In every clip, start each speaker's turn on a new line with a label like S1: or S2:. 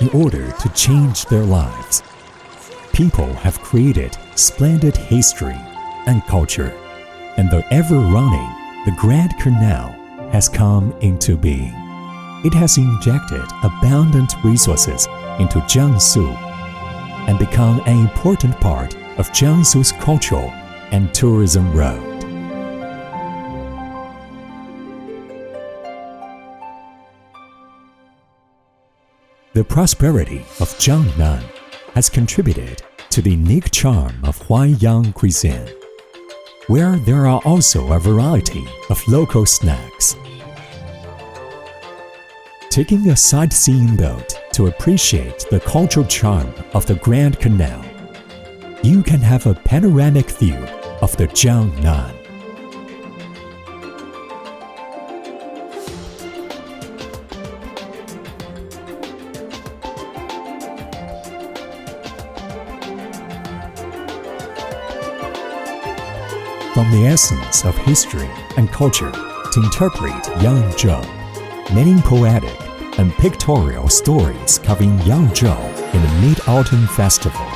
S1: in order to change their lives. People have created splendid history and culture, and the ever-running, the Grand Canal has come into being. It has injected abundant resources into Jiangsu and become an important part of Jiangsu's cultural and tourism road. The prosperity of Jiangnan has contributed to the unique charm of Huaiyang cuisine, where there are also a variety of local snacks. Taking a sightseeing boat to appreciate the cultural charm of the Grand Canal, you can have a panoramic view of the Jiangnan. From the essence of history and culture to interpret Yangzhou, many poetic and pictorial stories covering Yangzhou in the Mid-Autumn Festival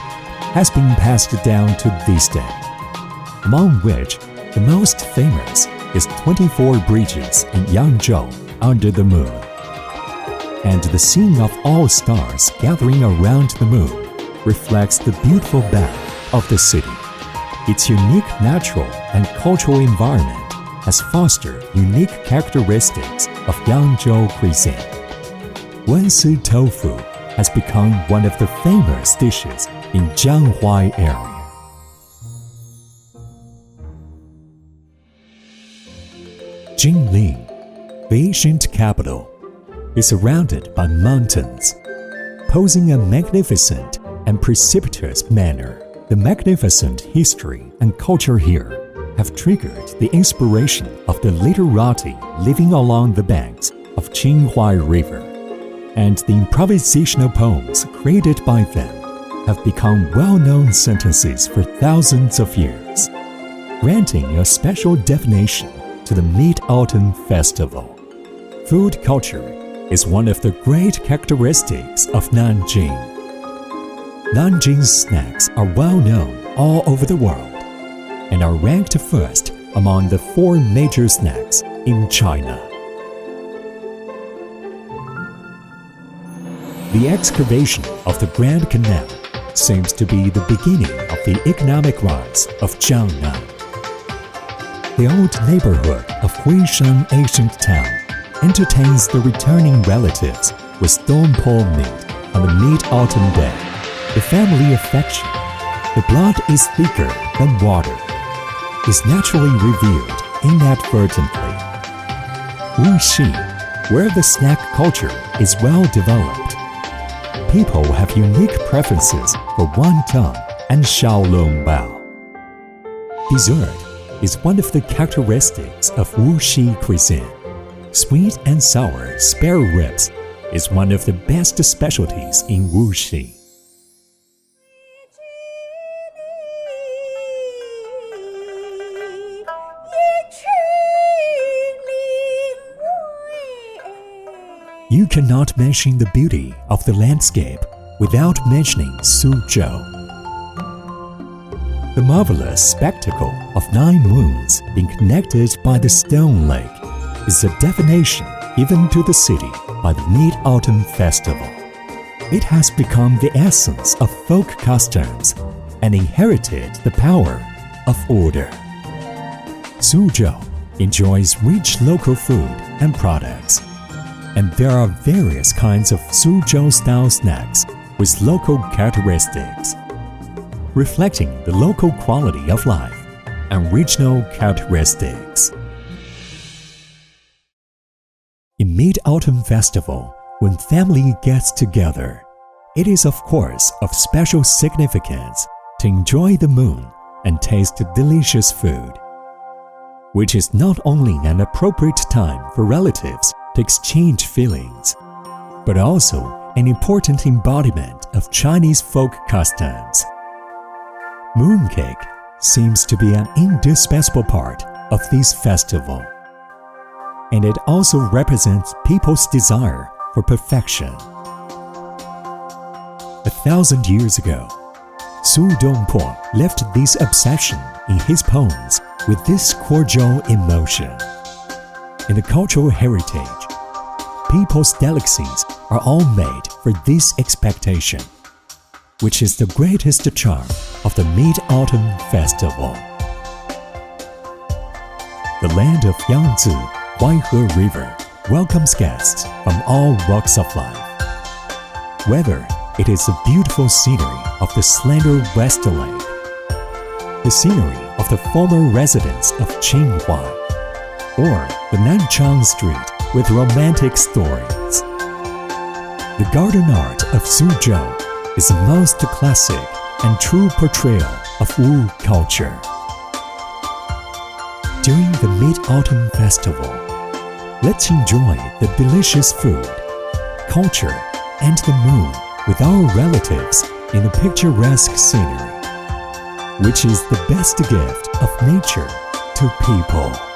S1: has been passed down to this day, among which the most famous is 24 Bridges in Yangzhou under the moon. And the scene of all stars gathering around the moon reflects the beautiful bath of the city. Its unique natural and cultural environment has fostered unique characteristics of Yangzhou cuisine. Wensi tofu has become one of the famous dishes in Jianghuai area. Jingling, the ancient capital, is surrounded by mountains, posing a magnificent and precipitous manner. The magnificent history and culture here have triggered the inspiration of the literati living along the banks of Qinghai River, and the improvisational poems created by them have become well-known sentences for thousands of years, granting a special definition to the Mid-Autumn Festival. Food culture is one of the great characteristics of Nanjing. Nanjing's snacks are well known all over the world and are ranked first among the 4 major snacks in China. The excavation of the Grand Canal seems to be the beginning of the economic rise of Jiangnan. The old neighborhood of Huishan Ancient Town entertains the returning relatives with stone pole meat on the Mid-Autumn Day. The family affection, the blood is thicker than water, is naturally revealed inadvertently. Wuxi, where the snack culture is well developed, people have unique preferences for wonton and xiaolongbao. Dessert is one of the characteristics of Wuxi cuisine. Sweet and sour spare ribs is one of the best specialties in Wuxi. You cannot mention the beauty of the landscape without mentioning Suzhou. The marvelous spectacle of 9 moons being connected by the stone lake is a definition given to the city by the Mid-Autumn Festival. It has become the essence of folk customs and inherited the power of order. Suzhou enjoys rich local food and products, and there are various kinds of Suzhou-style snacks with local characteristics, reflecting the local quality of life and regional characteristics. In Mid-Autumn Festival, when family gets together, it is of course of special significance to enjoy the moon and taste delicious food, which is not only an appropriate time for relatives to exchange feelings, but also an important embodiment of Chinese folk customs. Mooncake seems to be an indispensable part of this festival, and it also represents people's desire for perfection. 1,000 years ago, Su Dongpo left this obsession in his poems with this cordial emotion. In the cultural heritage, people's delicacies are all made for this expectation, which is the greatest charm of the Mid-Autumn Festival. The land of Yangtze, Huaihe River, welcomes guests from all walks of life. Whether it is the beautiful scenery of the slender West Lake, the scenery of the former residence of Qinghua, or the Nanchang Street with romantic stories. The garden art of Suzhou is the most classic and true portrayal of Wu culture. During the Mid-Autumn Festival, let's enjoy the delicious food, culture, and the moon with our relatives in the picturesque scenery, which is the best gift of nature to people.